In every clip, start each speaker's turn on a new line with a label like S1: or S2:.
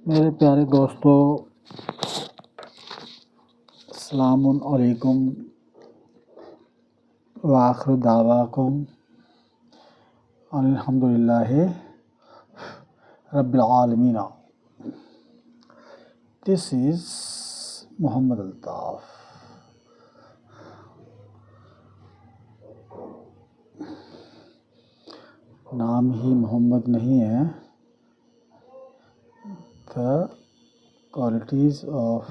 S1: मेरे प्यारे दोस्तों, अस्सलामुन अलैकुम व आखिर दावाकुम अल्हम्दुलिल्लाहि रब्बिल आलमीन। This is Mohammad Altaf. नाम ही मोहम्मद नहीं है। The qualities of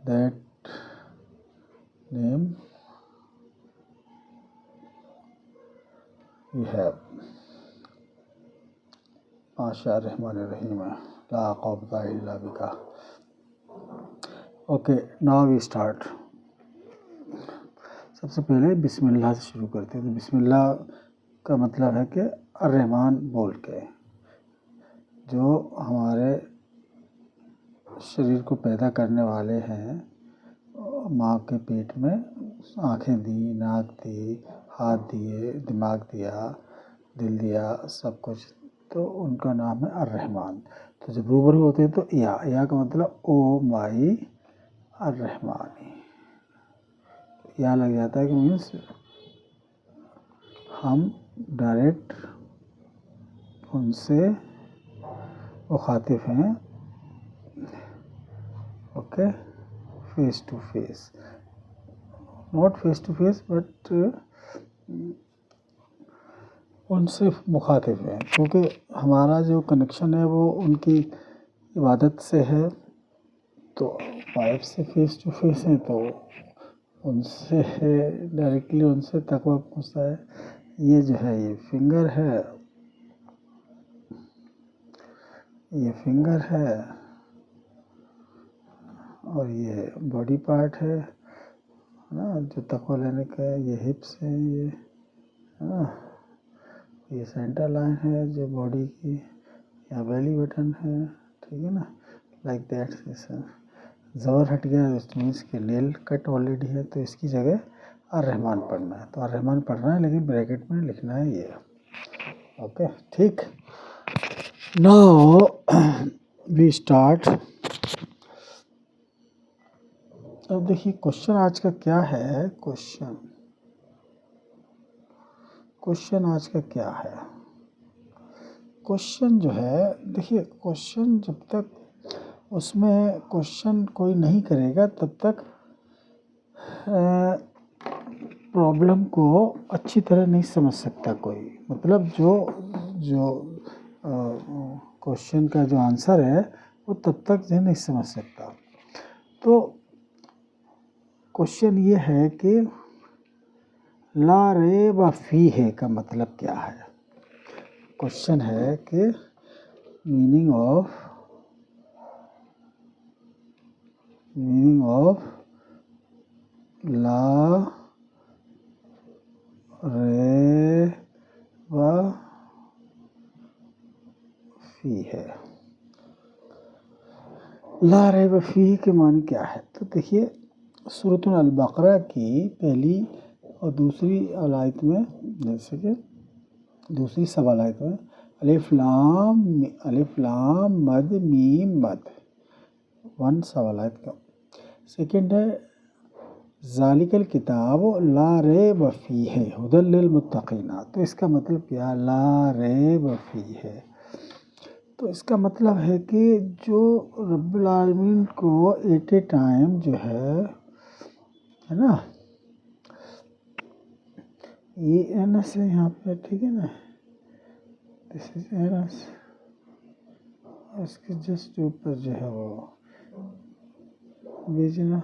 S1: that name we have. माशा रहमान रहीम ला क़ुव्वता इल्ला बिल्लाह। Okay, now we start. सबसे पहले बिस्मिल्लाह से शुरू करते हैं। तो बिस्मिल्लाह का मतलब है कि अर्रहमान बोल के, जो हमारे शरीर को पैदा करने वाले हैं, माँ के पेट में आँखें दी, नाक दी, हाथ दिए, दिमाग दिया, दिल दिया, सब कुछ, तो उनका नाम है अर्रहमान। तो जब रूबरू होते हैं तो या का मतलब ओ माई अर्रहमानी, या लग जाता है कि मीन्स हम डायरेक्ट उनसे मुखातिब हैं। Okay, face to face, not face to face but उनसे मुखातिब हैं, क्योंकि हमारा जो कनेक्शन है वो उनकी इबादत से है। तो वाइफ से फेस टू फेस है, तो उनसे डायरेक्टली उनसे तकवा पहुँचता है। ये जो है, ये फिंगर है, ये फिंगर है, और ये बॉडी पार्ट है ना, जो तकवा लेने का है। ये हिप्स है, ये है ना, ये सेंटर लाइन है जो बॉडी की, या बेली बटन है, ठीक है ना, लाइक दैट। ज़बर हट गया, मीन्स के नेल कट ऑलरेडी है, तो इसकी जगह अर्रहमान पढ़ना है। तो अर्रहमान पढ़ना है, लेकिन ब्रैकेट में लिखना है ये। ओके, ठीक। Now we start. अब देखिए क्वेश्चन आज का क्या है। क्वेश्चन आज का क्या है। क्वेश्चन जो है, देखिए क्वेश्चन जब तक उसमें क्वेश्चन कोई नहीं करेगा तब तक प्रॉब्लम को अच्छी तरह नहीं समझ सकता कोई। मतलब जो क्वेश्चन का जो आंसर है वो तब तक जो नहीं समझ सकता। तो क्वेश्चन ये है कि ला रैब फीह का मतलब क्या है। क्वेश्चन है कि मीनिंग ऑफ ला रैब फीह है। ला रैब फीह के मानी क्या है। तो देखिए सूरह अल बकरा की पहली और दूसरी आयत में, जैसे कि दूसरी सब आयत में अलिफ लाम मद मीम मद, वन सब आयत का। सेकेंड है ज़ालिकल किताब ला रैब फीह हुदल लिल मुत्तक़ीना। तो इसका मतलब क्या, ला रैब फीह है। तो इसका मतलब है कि जो रब्बुल आलमीन को एट ए टाइम जो है ना, ये एनस है यहाँ पे, ठीक है ना, दिस इज एनस, इसके जस्ट ऊपर जो है वो बीजना,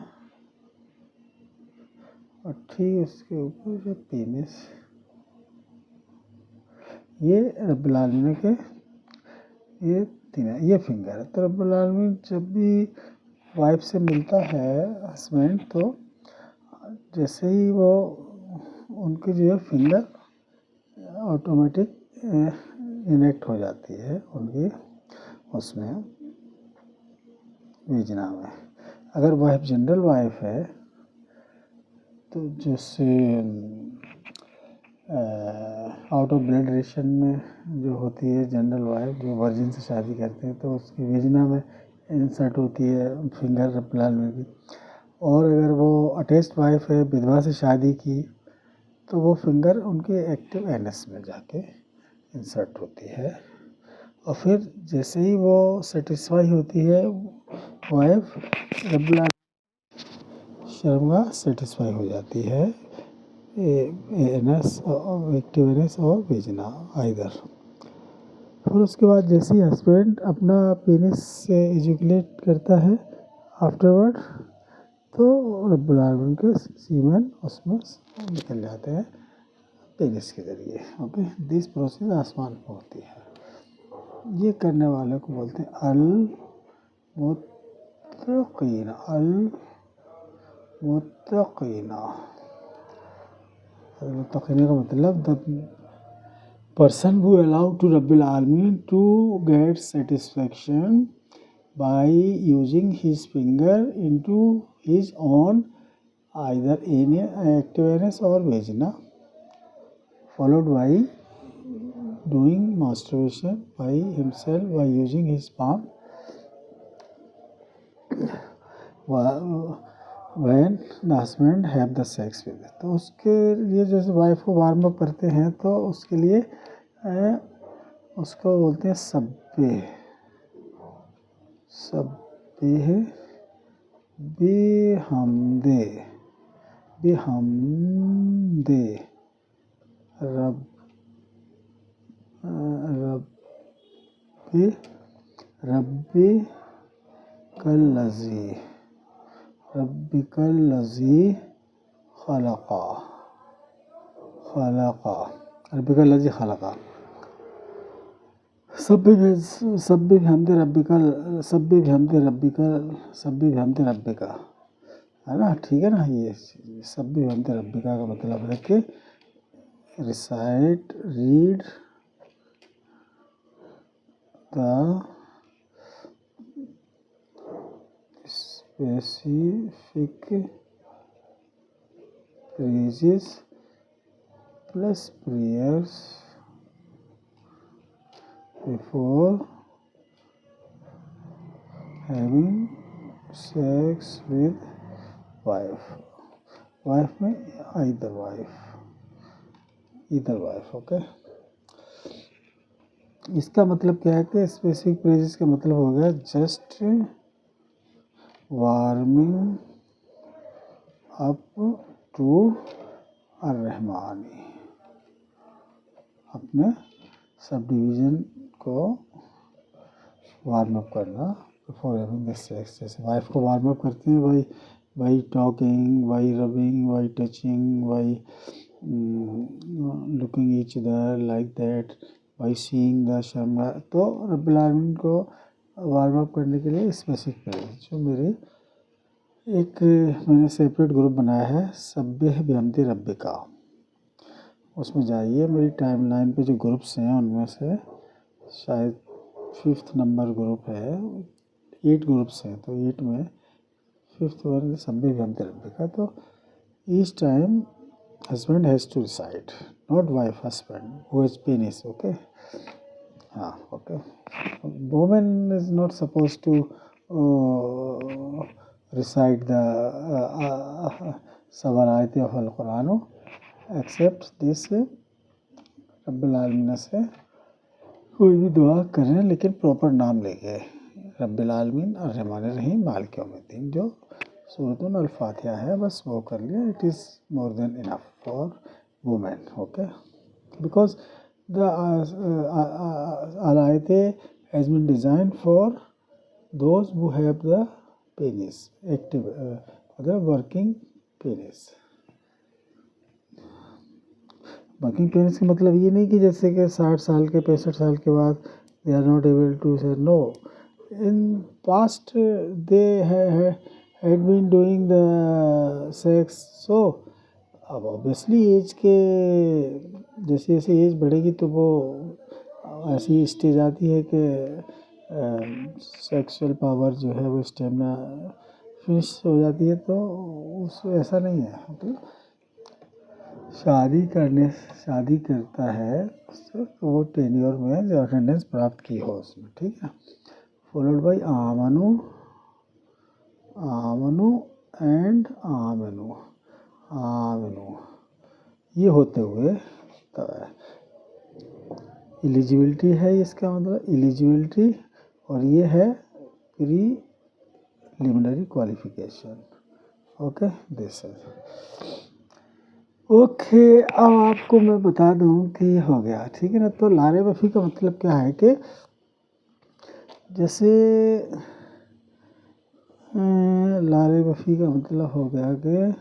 S1: और ठीक उसके ऊपर जो पेनिस, ये रब्बुल आलमीन के ये तीन है, ये फिंगर है। तो रब्बुल आलमीन जब भी वाइफ से मिलता है हस्बैंड, तो जैसे ही वो उनकी जो है फिंगर ऑटोमेटिक इनेक्ट हो जाती है उनकी उसमें वेजिना में। अगर वाइफ जनरल वाइफ है, तो जैसे आउट ऑफ ब्लड रिलेशन में जो होती है जनरल वाइफ जो वर्जिन से शादी करते हैं तो उसकी वेजिना में इंसर्ट होती है फिंगर रब्बुल आलमीन की। और अगर वो अटैच्ड वाइफ है, विधवा से शादी की, तो वो फिंगर उनके एक्टिव एनस में जाके इंसर्ट होती है। और फिर जैसे ही वो सेटिस्फाई होती है वाइफ, रब्बुल आलमीन शर्मा सेटिस्फाई हो जाती है एनस, एक्टिव एनस और वेजिना आइदर। फिर उसके बाद जैसे ही हस्बैंड अपना पेनिस से इजैकुलेट करता है आफ्टरवर्ड, तो रब्बुल आलमीन के सीमेन उसमें निकल जाते हैं पेनिस के ज़रिए। ओके, दिस प्रोसेस आसमान पर होती है। ये करने वाले को बोलते हैं अल मुत्तकीना। अल मुत्तकीना, मुत्तकीना का मतलब the person who allowed to Rabbil Alamin to get satisfaction by using his finger into his own either active anus or vagina, followed by doing masturbation by himself by using his palm when the husband have the sex with it। तो उसके लिए जैसे wife को warm up करते हैं तो उसके लिए उसको बोलते हैं सब्बे। सब्बे बिहम्दे, बिहम्दे रब रब्बी रब्बी कल्लज़ी, रब्बी कल्लज़ी खलक़ा, खलक़ा, रब्बी कल्लज़ी खलक़ा। सब्बे बिहम्दे रब्बिका, सब्बे बिहम्दे रब्बिका, सब्बे बिहम्दे रब्बिका, है ना, ठीक है ना। ये सब्बे बिहम्दे रब्बिका का मतलब है कि recite, read the specific praises plus prayers before having sex with wife। Wife में either wife। ओके, इसका मतलब क्या है कि स्पेसिफिक प्रेजेस का मतलब हो गया जस्ट वार्मिंग अप टू अर्रहमानी, अपने सब डिवीज़न को वार्म अप करना बिफोर हैविंग द सेक्स। जैसे वाइफ को वार्म अप करते हैं by talking, by rubbing, by touching, by looking each other like that, by seeing the Sharma. तो रब्बुल आलमीन को वार्म अप करने के लिए स्पेसिफिक प्रेजेस जो मैंने सेपरेट ग्रुप बनाया है सब्बिह बिहम्दि रब्बिका, उसमें जाइए। मेरी टाइमलाइन पे जो ग्रुप्स हैं उनमें से शायद 5th नंबर ग्रुप है, 8 ग्रुप्स हैं, तो 8 में 5th वन सब्बिह बिहम्दि रब्बिका। तो each time husband has to recite, not wife, husband who has penis. Okay, हाँ, okay. Women is not suppose to recite the several ayat of al-Quran except this रब्बुल आलमीन से कोई भी दुआ करें लेकिन प्रॉपर नाम लेके, रब्बुल आलमीन अर्रहमान रहीम मालिक यौमिद्दीन, जो सूरतुल अल-फातिहा है, बस वो कर लिया। It is more than enough for women. Okay, because the आयत has been designed for those who have the penis active, मतलब वर्किंग पेनिस। वर्किंग पेनिस का मतलब ये नहीं कि जैसे कि 60 साल के 65 साल के बाद they are not able to say, no, in past they had been doing the sex. So अब ऑब्वियसली एज के जैसे जैसे एज बढ़ेगी तो वो ऐसी स्टेज आती है कि सेक्सुअल पावर जो है वो स्टेमिना फिनिश हो जाती है। तो उस ऐसा नहीं है। शादी करता है तो वो टेन्योर में जो अटेंडेंस प्राप्त की हो उसमें, ठीक है। फॉलोड बाई आमनु एंड आमनु ये होते हुए एलिजिबिलिटी है, इसका मतलब एलिजिबिलिटी, और ये है preliminary qualification. Okay, this is okay. अब आपको मैं बता दूं कि ये हो गया, ठीक है ना। तो लारे बफी का मतलब क्या है कि जैसे लारे बफी का मतलब हो गया कि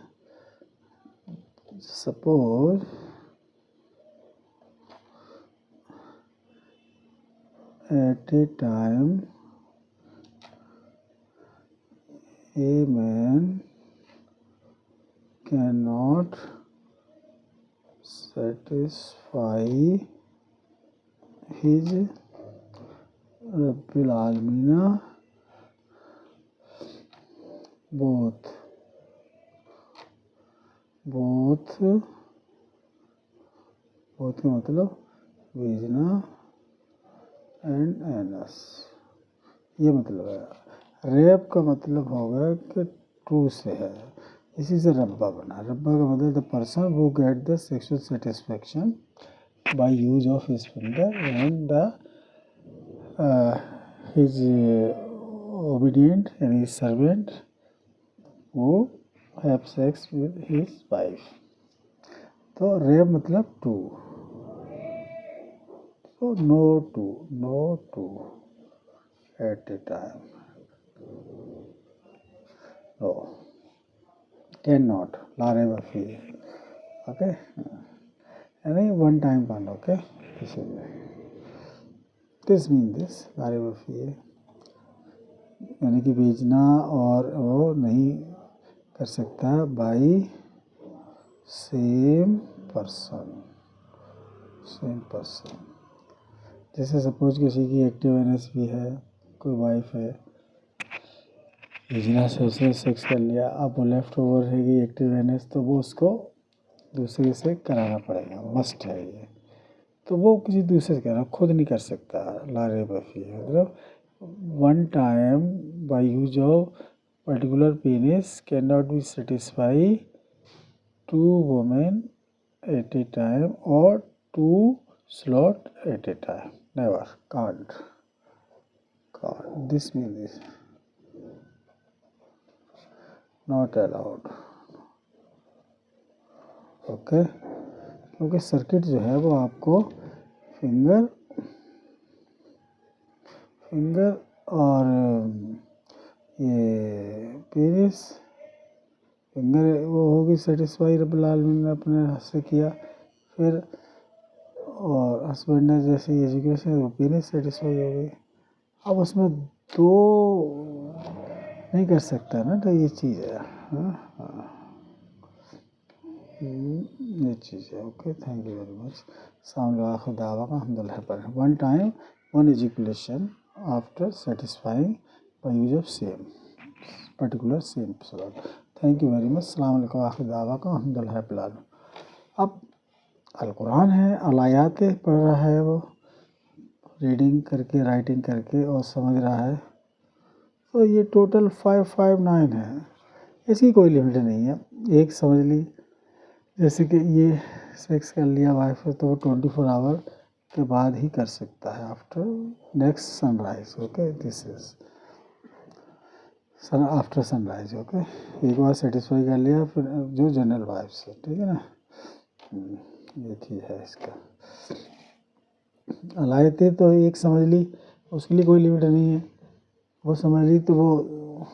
S1: suppose at a time a man can not satisfy his Rabbil Alamina both का मतलब वेजना एंड एनस, ये मतलब है। रेप का मतलब होगा कि ट्रू से है, इसी से रब्बा बना। रब्बा का मतलब the person who get the sexual satisfaction by use of his finger and the his obedient and his servant वो have sex with his wife. तो रेप मतलब टू, तो no two at a time, no can not, लारे बफी, okay, यानी one time बंद। Okay, this mean this लारे बफी है, यानी कि बेचना और वो नहीं कर सकता बाई सेम पर्सन। जैसे सपोज किसी की एक्टिव एनएस भी है, कोई वाइफ है, बेचना से उसने सेक्स कर लिया, अब वो लेफ्ट ओवर है कि एक्टिव एनएस, तो वो उसको दूसरे से कराना पड़ेगा, मस्ट है ये। तो वो किसी दूसरे से कराना, खुद नहीं कर सकता। लारे बफी मतलब one time by use of particular penis can not be satisfy two women at a time और two slot at a time, never, can't, this means this, not allowed। Okay, क्योंकि सर्किट जो है वो आपको फिंगर और ये penis, finger वो होगी सेटिस्फाई रब्बुल आलमीन ने अपने हाथ से किया, फिर और हस्बैंड ने जैसे एजुकेशन वो पेनिस सेटिस्फाई हो गई। अब उसमें दो नहीं कर सकता ना, तो ये चीज़ है। ये चीज़ है। Okay, thank you very much. सामने खुदावा का अल्हम्दुलिल्लाह पर one time one education after satisfying bye use of same particular same slot. Thank you very much. अस्सलाम वालेकुम खुदावा का अल्हम्दुलिल्लाह पर। अब अल कुरान है, अलायात पढ़ रहा है, वो रीडिंग करके राइटिंग करके और समझ रहा है। तो ये टोटल 559 है, इसकी कोई लिमिट नहीं है। एक समझ ली, जैसे कि ये सेक्स कर लिया वाइफ से, तो वो 24 आवर के बाद ही कर सकता है, after next sunrise. Okay, this is after sunrise. Okay, एक बार सेटिस्फाई कर लिया, फिर जो जनरल वाइफ से, ठीक है ना। ये चीज़ है इसका। अलायते तो एक समझ ली, उसके लिए कोई लिमिट नहीं है, वो समझ ली तो वो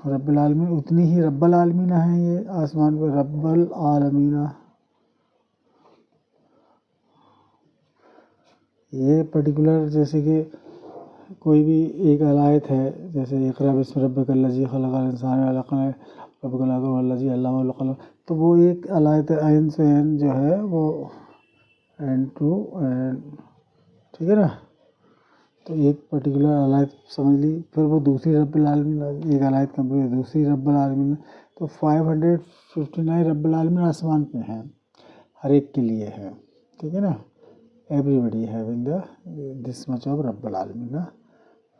S1: रब्बुल आलमीन, उतनी ही रब्बुल आलमीना है ये आसमान पे, रब्बुल आलमीना। ये पर्टिकुलर जैसे कि कोई भी एक अलायत है, जैसे इक़रा बिस्मि रब्बिकल्लज़ी खलक़ल इंसान रब्बिकल्लज़ी अल्लमल क़लम, तो वो एक अलायत ऐन से ऐन जो है वो एन टू एन, ठीक है ना। तो एक पर्टिकुलर अलायत समझ ली, फिर वो दूसरी रब्बुल आलमीन, एक अलायत कंप्लीट दूसरी रब्बुल आलमीन, तो 559 रब्बुल आलमीन आसमान पे हैं। हर एक के लिए है, ठीक है ना। Everybody having the this much of रब्बुल आलमीन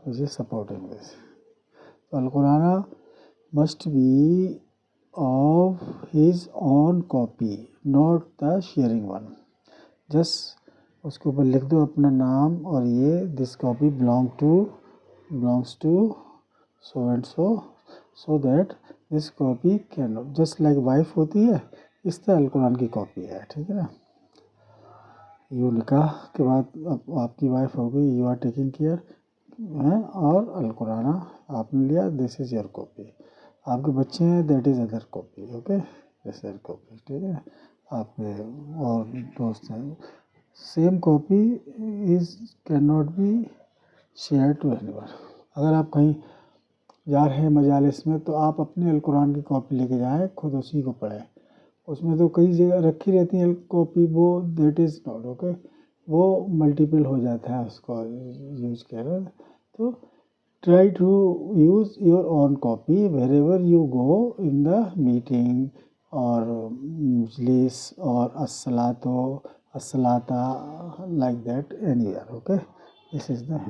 S1: विच इज सपोर्टिंग दिस। तो Al Quran must be of his own copy not the sharing one. Just उसके ऊपर लिख दो अपना नाम और ये this copy belongs to so and so that this copy can just like wife होती है, इस तरह अल कुरान की कॉपी है, ठीक है ना। यू निकाह के बाद अब आपकी वाइफ हो गई, यू आर टेकिंग केयर है, और अल कुरान आपने लिया, दिस इज़ योर कॉपी। आपके बच्चे हैं, that is other copy, okay, this other copy, ठीक है। आपके और दोस्त हैं, same copy is can not be share to anyone. अगर आप कहीं जा रहे हैं मजालिस में तो आप अपने अल कुरान की कॉपी लेके जाएं, खुद उसी को पढ़ें। उसमें तो कई जगह रखी रहती है कॉपी, वो दैट इज़ नॉट ओके, वो मल्टीपल हो जाता है उसको यूज कर। तो try to use your own copy wherever you go in the meeting और मजलिस और अस्सलाता like that anywhere, okay. This is the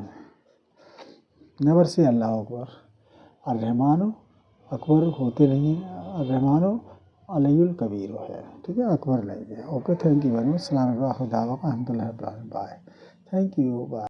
S1: never say अल्लाह अकबर। अर्रहमानो अकबर होते नहीं हैं, अर्रहमानो अलयुल कबीर है, ठीक है, अकबर नहीं है, okay. Thank you very much. सलाम अलैकुम, बाय, थैंक यू, बाय।